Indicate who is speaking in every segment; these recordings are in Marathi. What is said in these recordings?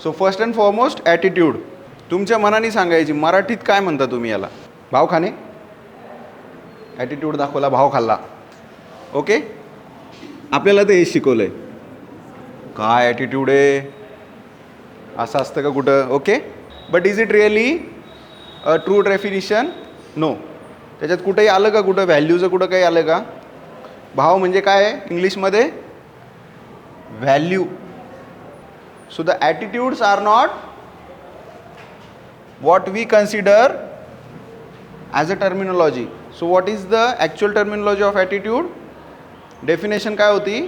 Speaker 1: So first and foremost attitude. तुमच्या मनाने सांगायची. मराठीत काय म्हणता तुम्ही याला? भाव खाणे. ॲटिट्यूड दाखवला, भाव खाल्ला. ओके, आपल्याला ते हे शिकवलं आहे. काय ॲटिट्यूड आहे असं असतं का कुठं? Okay, but is it really a true definition? No. त्याच्यात कुठंही आलं का? कुठं व्हॅल्यूचं कुठं काही आलं का? भाव म्हणजे काय आहे इंग्लिशमध्ये? Value. So the attitudes are not what we consider as a terminology. So what is the actual terminology of attitude? Definition काय होती?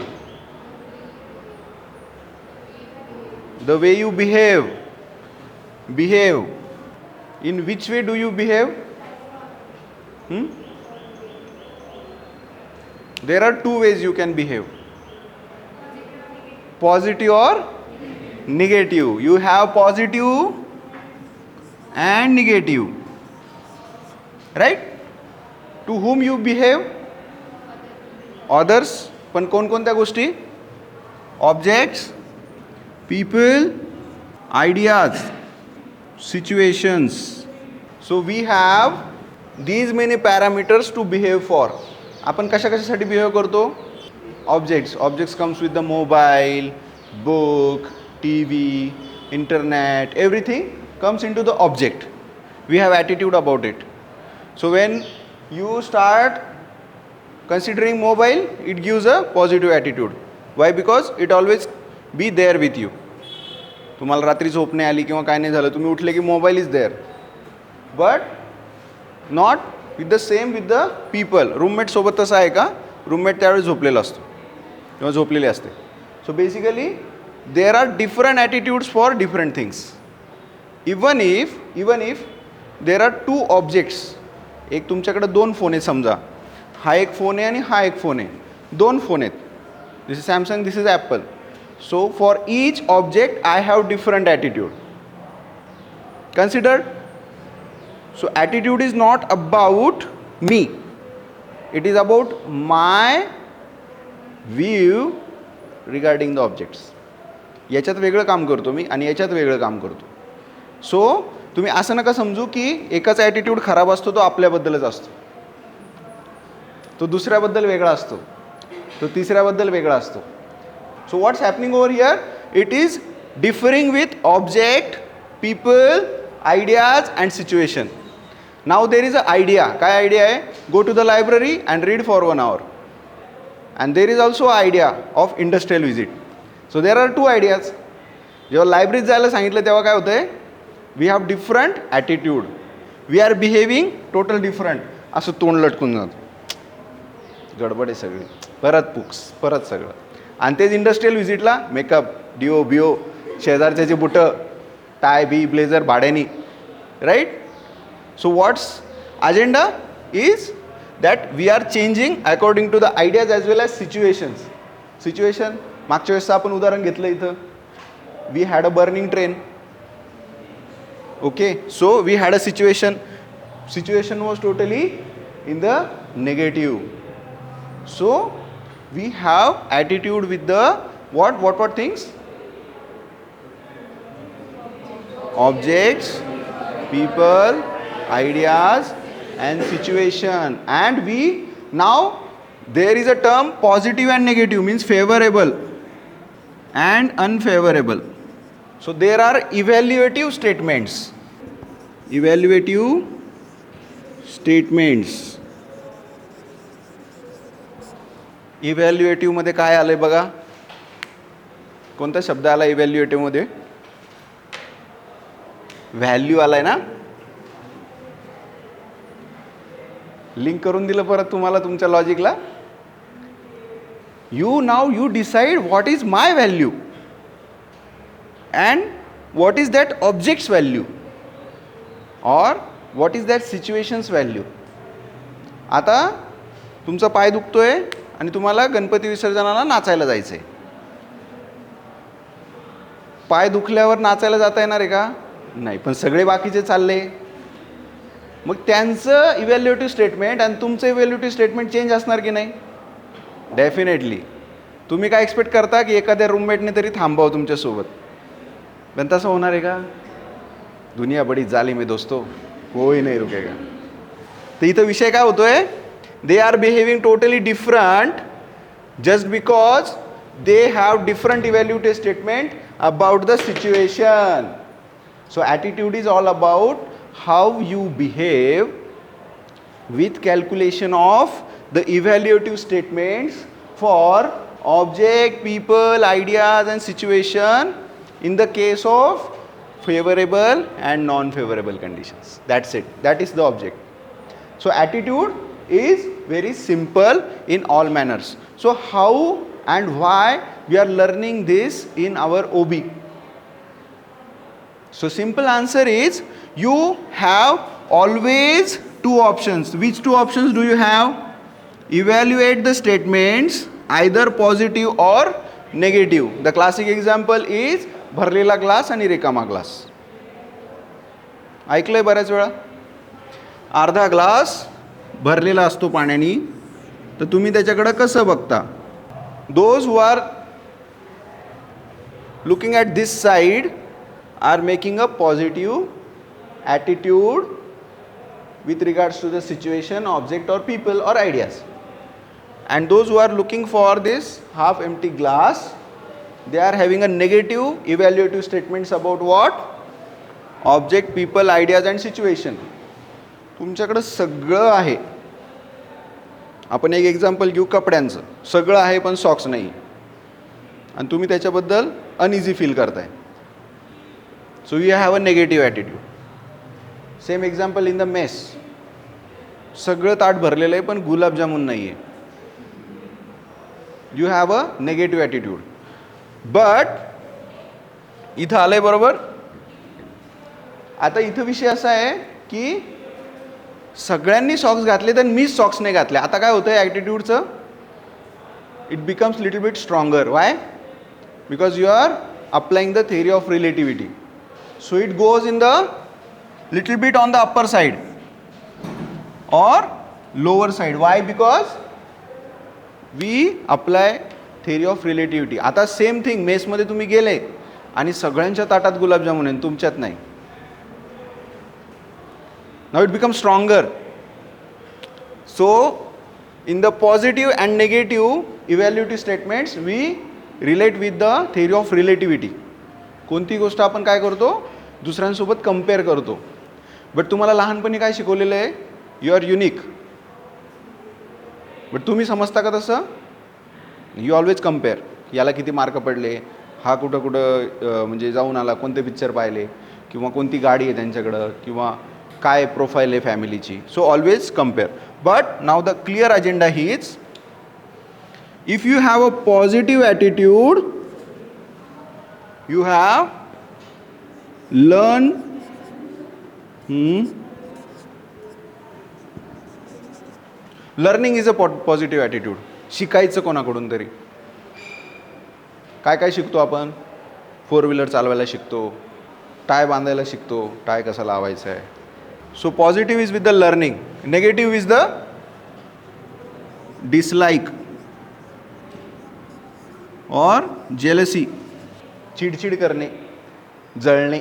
Speaker 1: The way you behave. Behave. In which way do you behave? There are two ways you can behave. Positive or negative. You have positive and negative, right? To whom you behave? Others. पण कोणकोणत्या गोष्टी? Objects, people, ideas, situations. So we have these many parameters to behave for. आपण कशासाठी बिहेव करतो? Objects. Objects comes with the mobile, book, TV, internet, everything comes into the object. We have attitude about it. So when you start considering mobile, it gives a positive attitude. Why? Because it always be there with you. तुम्हाला रात्री झोप नाही आली किंवा काय नाही झालं, तुम्ही उठले की mobile is there, but not with the same with the people. Roommate सोबत तसं आहे का? रूममेट त्यावेळेस झोपलेला असतो किंवा झोपलेले असते. So basically there are different attitudes for different things. Even if there are two objects. एक तुमच्याकडे दोन फोन आहेत समजा, हा एक फोन आहे आणि हा एक फोन आहे, दोन फोन आहेत. This is Samsung, this is Apple. So for each object I have different attitude. Considered. So attitude is not about me, it is about my view regarding the objects. याच्यात वेगळं काम करतो मी आणि याच्यात वेगळं काम करतो. सो तुम्ही असं नका समजू की एकाचा ॲटिट्यूड खराब असतो तो आपल्याबद्दलच असतो, तो दुसऱ्याबद्दल वेगळा असतो, तो तिसऱ्याबद्दल वेगळा असतो. So what's happening over here? It is differing with object, people, ideas and situation. Now there is a idea. काय आयडिया आहे? Go to the library and read for 1 hour. And there is also idea of industrial visit. So there are two ideas. जेव्हा लायब्ररीत जायला सांगितलं तेव्हा काय होतं आहे? We have different attitude. We are behaving total different. असं तोंड लटकून जातं, गडबड आहे सगळी, परत सगळं. आणि तेच इंडस्ट्रियल व्हिजिटला मेकअप, डिओ बिओ, शेजारच्याची बुटं, टाय बी, ब्लेझर भाड्यानी, right? So what's agenda is that we are changing according to the ideas as well as situations. Situation मागच्या वेळेस आपण उदाहरण घेतलं इथं. We had a burning train. Okay, so we had a situation was totally in the negative. So we have attitude with the what things? Objects, people, ideas and situation. And we now there is a term positive and negative, means favorable and unfavorable. So there are evaluative statements. Evaluative statements. इव्हॅल्युएटिव्ह मध्ये काय आलंय बघा? कोणता शब्द आला इव्हॅल्युएटिव्ह मध्ये? व्हॅल्यू आलाय ना? लिंक करून दिलं परत तुम्हाला तुमच्या लॉजिकला. You decide what is my value and what is that object's value or what is that situation's value. आता तुमचा पाय दुखतोय आणि तुम्हाला गणपती विसर्जनाला नाचायला जायचंय. पाय दुखल्यावर नाचायला जाता येणार आहे का? नाही. पण सगळे बाकीचे चालले, मग त्यांचं इव्हॅल्युएटिव्ह स्टेटमेंट आणि तुमचं इव्हॅल्युएटिव्ह स्टेटमेंट चेंज असणार की नाही? डेफिनेटली. तुम्ही काय एक्सपेक्ट करता की एखाद्या रूममेटने तरी थांबावं तुमच्यासोबत, पण तसं होणार आहे का? दुनिया बडी जालिम है दोस्तों, कोई नहीं रुकेगा. तर इथं विषय काय होतोय? They are behaving totally different just because they have different evaluative statement about the situation. So attitude is all about how you behave with calculation of the evaluative statements for object, people, ideas and situation in the case of favorable and non-favorable conditions. That's it. That is the object. So attitude is very simple in all manners. So how and why we are learning this in our OB? So simple answer is you have always two options. Which two options do you have? Evaluate the statements either positive or negative. The classic example is भरलेला ग्लास आणि रिकामा ग्लास. ऐकलंय बऱ्याच वेळा. अर्धा ग्लास भरलेला असतो पाण्याने, तर तुम्ही त्याच्याकडे कसं बघता? Those who are looking at this side are making a positive attitude with regards to the situation, object or people or ideas. And those who are looking for this half empty glass, they are having a negative evaluative statements about what? Object, people, ideas and situation. तुमच्याकडे सगळं आहे. आपण एक एक्झाम्पल घेऊ कपड्यांचं. सगळं आहे पण सॉक्स नाही, आणि तुम्ही त्याच्याबद्दल अनइझी फील करताय. So you have a negative attitude. Same example in the mess. सगळं ताट भरलेलं आहे पण गुलाबजामुन नाही आहे. You have a negative attitude. But इथं आलंय बरोबर. आता इथं विषय असा आहे की सगळ्यांनी सॉक्स घातले तर मीच सॉक्स नाही घातले. आता काय होतं ॲटिट्यूडचं? It becomes little bit stronger. Why? Because you are applying the theory of relativity. So it goes in the little bit on the upper side or lower side. Why? Because we apply theory of relativity. आता सेम थिंग मेसमध्ये तुम्ही गेले आणि सगळ्यांच्या ताटात गुलाबजामुन आहे, तुमच्यात नाही. Now it becomes stronger. So in the positive and negative evaluative statements we relate with the theory of relativity. कोणती गोष्ट आपण काय करतो? दुसऱ्यांसोबत कंपेअर करतो. बट तुम्हाला लहानपणी काय शिकवलेलं आहे? You R unique. बट तुम्ही समजता का तसं? You always compare. याला किती मार्क पडले, हा कुठं कुठं म्हणजे जाऊन आला, कोणते पिक्चर पाहिले, किंवा कोणती गाडी आहे त्यांच्याकडं, किंवा काय प्रोफाईल आहे फॅमिलीची. So always compare. But now the clear agenda हीच, if you have a positive attitude you have learn learning is a positive attitude. शिकायचं कोणाकडून तरी. काय काय शिकतो आपण? 4 व्हीलर चालवायला शिकतो, टाय बांधायला शिकतो, टाय कसा लावायचा आहे. So positive is with the learning, negative is the dislike और जेलसी. चिडचिड करणे, जळणे.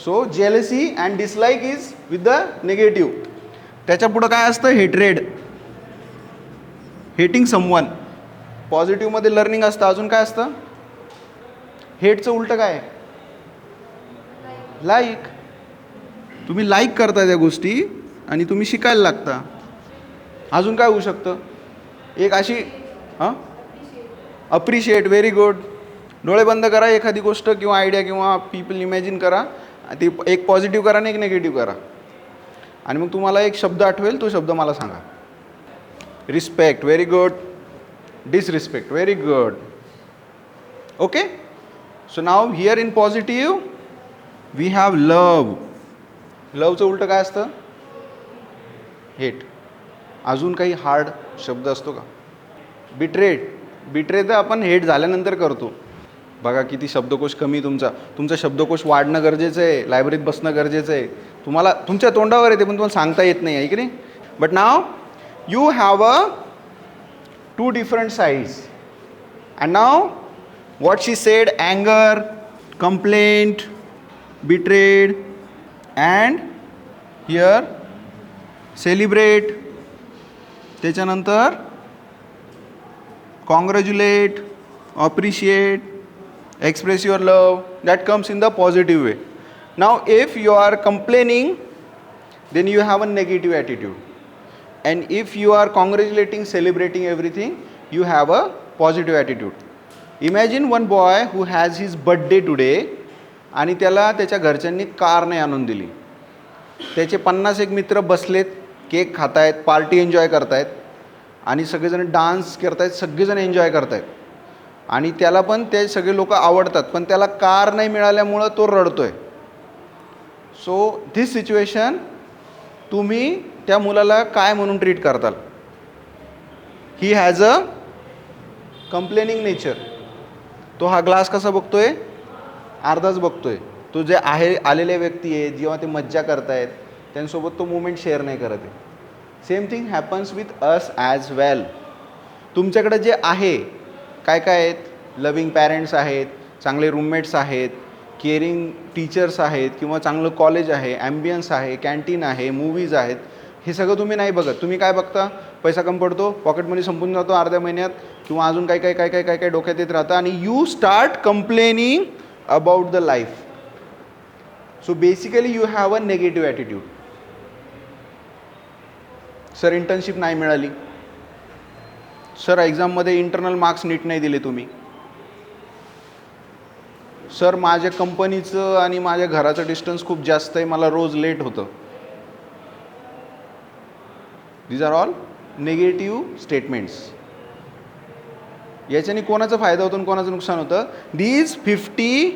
Speaker 1: So jealousy and dislike is with the negative. त्याच्या पुढं काय असतं? Hatred, hating someone. पॉझिटिव्हमध्ये लर्निंग असतं. अजून काय असतं? हेटचं उलटं काय? लाईक. तुम्ही लाईक करता त्या गोष्टी आणि तुम्ही शिकायला लागता. अजून काय होऊ शकतं? एक अशी अप्रिशिएट. Very good. डोळे बंद करा, एखादी गोष्ट किंवा आयडिया किंवा पीपल इमॅजिन करा. ती एक पॉझिटिव्ह करा आणि एक निगेटिव्ह करा, आणि मग तुम्हाला एक शब्द आठवेल, तो शब्द मला सांगा. Respect. Very good. Disrespect. Very good. Okay. So now here in positive we have love. लवचं उलटं काय असतं? हेट. अजून काही हार्ड शब्द असतो का? बिट्रेड. बिट्रे तर आपण हेट झाल्यानंतर करतो. बघा किती शब्दकोश कमी तुमचा शब्दकोश वाढणं गरजेचं आहे. लायब्ररीत बसणं गरजेचं आहे. तुम्हाला तुमच्या तोंडावर येते पण तुम्हाला सांगता येत नाही आहे की नाही. But now you have a 2 different sides, and now What she said, anger, complaint, betrayed, and here celebrate, त्याच्यानंतर congratulate, appreciate, express your love. That comes in the positive way. Now if you are complaining, then you have a negative attitude, and if you are congratulating, celebrating everything, you have a positive attitude. Imagine one boy who has his birthday today आणि त्याला त्याच्या घरच्यांनी कार नाही आणून दिली. त्याचे 50 मित्र बसलेत, केक खातायत, पार्टी एन्जॉय करतायत आणि सगळेजण डान्स करतायत, सगळेजण एन्जॉय करतायत आणि त्याला पण ते सगळे लोक आवडतात, पण त्याला कार नाही मिळाल्यामुळं तो रडतोय. सो धिस सिच्युएशन तुम्ही त्या मुलाला काय म्हणून ट्रीट करताल? He has a complaining nature. तो हा ग्लास कसा बघतोय? अर्धाच बघतोय. तो जे आहे आलेले व्यक्ती आहेत, जेव्हा ते मज्जा करतायत त्यांच्यासोबत तो मुमेंट शेअर नाही करत आहे. Same thing happens with us as well. तुमच्याकडे जे आहे काय काय आहेत? लविंग पॅरेंट्स आहेत, चांगले रूममेट्स आहेत, केअरिंग टीचर्स आहेत, किंवा चांगलं कॉलेज आहे, ॲम्बियन्स आहे, कॅन्टीन आहे, मूवीज आहेत. हे सगळं तुम्ही नाही बघत. तुम्ही काय बघता? पैसा कमी पडतो, पॉकेट मनी संपून जातो अर्ध्या महिन्यात, किंवा अजून काय काय काय काय काय काय डोक्यात येत राहतं आणि you start complaining about the life. So basically you have a negative attitude. Sir internship नाही मिळाली, सर एक्झाममध्ये इंटरनल मार्क्स नीट नाही दिले तुम्ही, सर माझ्या कंपनीचं आणि माझ्या घराचं डिस्टन्स खूप जास्त आहे, मला रोज लेट होतं. These are all negative statements. याच्याने कोणाचा फायदा होतो आणि कोणाचं नुकसान होतं? These 50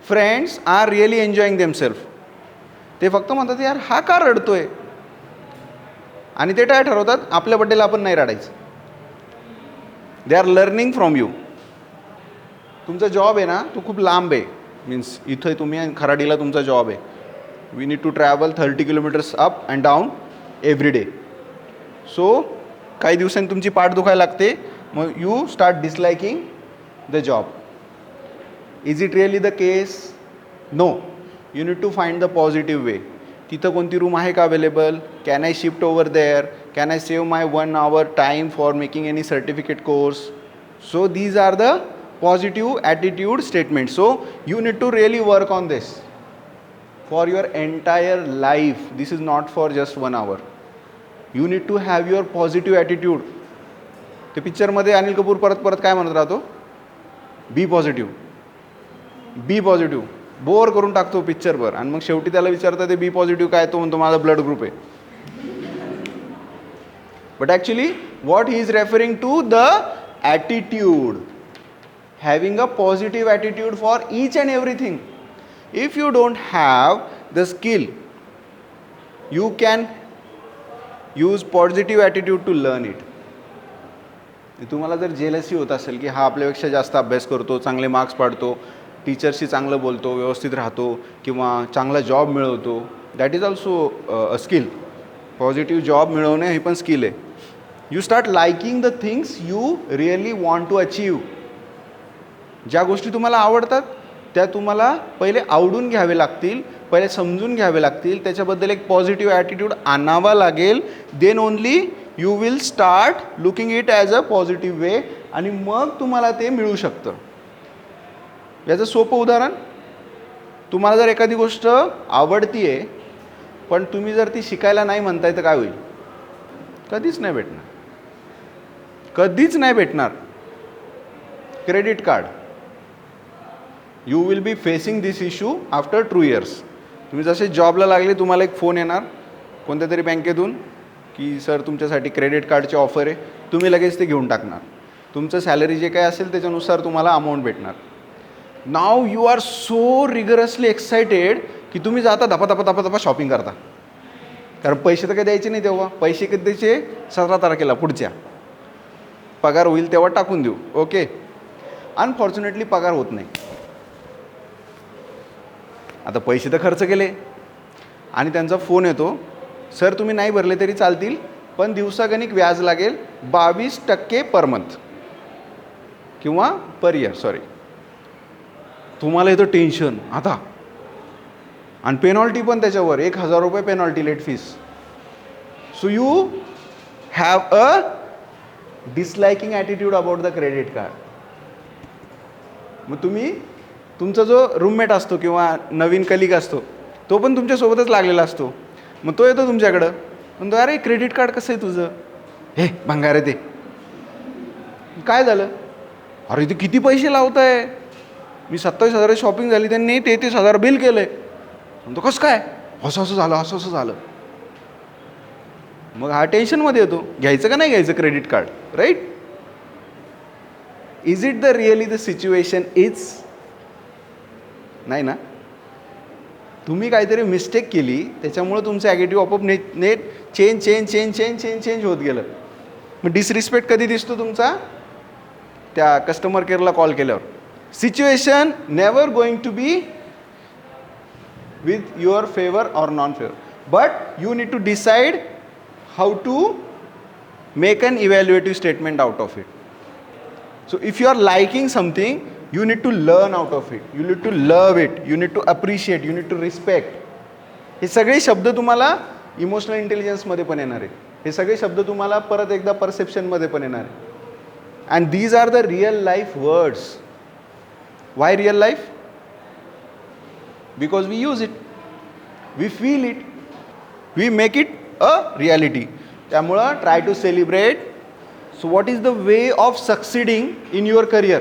Speaker 1: friends are really enjoying themselves. ते फक्त म्हणतात यार हा का रडतोय, आणि ते काय ठरवतात? आपल्या बड्डेला आपण नाही रडायचं. They are learning from you. तुमचा जॉब आहे ना तो खूप लांब आहे, मीन्स इथं तुम्ही खराडीला तुमचा जॉब आहे. We need to travel 30 kilometres up and down every day. So काही दिवसांनी तुमची पाठ दुखायला लागते, मग you start disliking the job. Is it really the case? No. You need to find the positive way. तिथं कोणती रूम आहे का available? Can I shift over there? Can I save my 1 hour time for making any certificate course? So these are the positive attitude statement. So you need to really work on this for your entire life. This is not for just 1 hour. You need to have your positive attitude. ते पिक्चरमध्ये अनिल कपूर परत परत काय म्हणत राहतो? बी पॉझिटिव्ह, बी पॉझिटिव्ह. बोर करून टाकतो पिक्चरवर, आणि मग शेवटी त्याला विचारतात ते बी पॉझिटिव्ह काय? तो म्हणतो माझा ब्लड ग्रुप आहे. But actually what he is referring to the attitude. Having a positive attitude for each and everything. If you don't have the skill, you can use positive attitude to learn it. तुम्हाला जर जेलसी होत असेल की हा आपल्यापेक्षा जास्त अभ्यास करतो, चांगले मार्क्स पाडतो, टीचरशी चांगलं बोलतो, व्यवस्थित राहतो, किंवा चांगला जॉब मिळवतो, that is also a skill. Positive job मिळवणे ही पण स्किल आहे. You start liking the things you really want to achieve. ज्या गोष्टी तुम्हाला आवडतात त्या तुम्हाला पहिले आवडून घ्यावे लागतील, पहिले समजून घ्यावे लागतील, त्याच्याबद्दल एक पॉझिटिव्ह ॲटिट्यूड आणावा लागेल. Then only you will start looking it as a positive way, आणि मग तुम्हाला ते मिळू शकतं. याचं सोपं उदाहरण, तुम्हाला जर एखादी गोष्ट आवडती आहे पण तुम्ही जर ती शिकायला नाही म्हणताय तर काय होईल? कधीच नाही भेटणार, कधीच नाही भेटणार. Credit card, you will be facing this issue after 2 years. तुम्ही जसे जॉबला लागले तुम्हाला एक फोन येणार कोणत्या तरी बँकेतून की सर तुमच्यासाठी क्रेडिट कार्डची ऑफर आहे. तुम्ही लगेच ते घेऊन टाकणार. तुमचं सॅलरी जे काय असेल त्याच्यानुसार तुम्हाला अमाऊंट भेटणार. Now you are so rigorously excited की तुम्ही जाता धपा शॉपिंग करता, कारण पैसे तर काही द्यायचे नाही तेव्हा. पैसे कधी द्यायचे? 17 तारखेला पुढच्या पगार होईल तेव्हा टाकून देऊ. ओके. अनफॉर्च्युनेटली पगार होत नाही. आता पैसे तर खर्च केले आणि त्यांचा फोन येतो, सर तुम्ही नाही भरले तरी चालतील पण दिवसागणिक व्याज लागेल 22% पर मंथ किंवा पर इयर, सॉरी तुम्हाला येतं टेन्शन आता, आणि पेनॉल्टी पण त्याच्यावर 1,000 रुपये penalty, late fees. So you have a disliking attitude about the credit card. मग तुम्ही तुमचा जो रूममेट असतो किंवा नवीन कलिग असतो तो पण तुमच्यासोबतच लागलेला असतो. मग तो येतो तुमच्याकडं म्हणतो, अरे क्रेडिट कार्ड कसं आहे तुझं? हे भंगार आहे ते. काय झालं? अरे ते किती पैसे लावत आहे, मी 27,000 शॉपिंग झाली, त्यांनी 33,000 बिल केलं आहे. म्हणतो कसं काय? असं असं झालं, असं असं झालं. मग हा टेन्शनमध्ये येतो, घ्यायचं का नाही घ्यायचं credit card, right? Is it the really the situation is? नाही ना. तुम्ही काहीतरी मिस्टेक केली, त्याच्यामुळं तुमचं ॲटिट्यूड आपोआप नेट चेंज होत गेलं. मग डिसरिस्पेक्ट कधी दिसतो तुमचा? त्या कस्टमर केअरला कॉल केल्यावर. Situation never going to be with your favour or non favour, but you need to decide how to make an evaluative statement out of it. So if you are liking something, you need to learn out of it. You need to love it. You need to appreciate. You need to respect. हे सगळे शब्द तुम्हाला इमोशनल इंटेलिजन्समध्ये पण येणार आहेत. हे सगळे शब्द तुम्हाला परत एकदा परसेप्शनमध्ये पण येणार आहे. And these are the real life words. Why real life? Because we use it, we feel it, we make it a reality. त्यामुळं try to celebrate. So what is the way of succeeding in your career?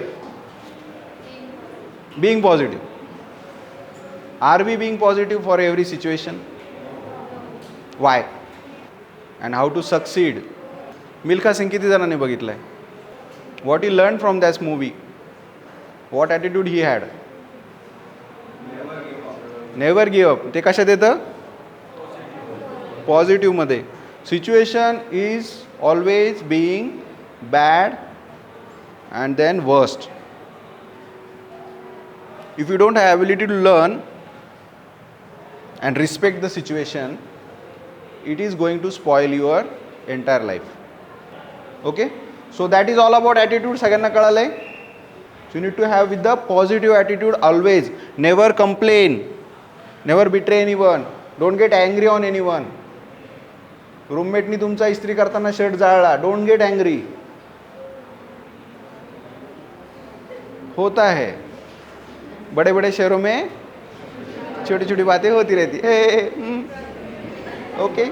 Speaker 1: Being positive. Are we being positive for every situation? Why? And how to succeed? Milkha Singh किती जणांनी बघितलंय? What he learned from that movie? What attitude he had? Never give up. ते कशात येतं? पॉझिटिव्ह मध्ये. Situation is always being bad and then worst. If you don't have ability to learn and respect the situation, it is going to spoil your entire life. Okay, so that is all about attitude. सगळ्यांना कळालंय? So you need to have with the positive attitude always. Never complain, never betray anyone, don't get angry on anyone. रूममेटनी तुमचा इस्त्री करताना शर्ट जाळला, डोंट गेट एंग्री. होता है, बड़े बड़े शहरों में छोटी छोटी बातें होती रहती है. ओके.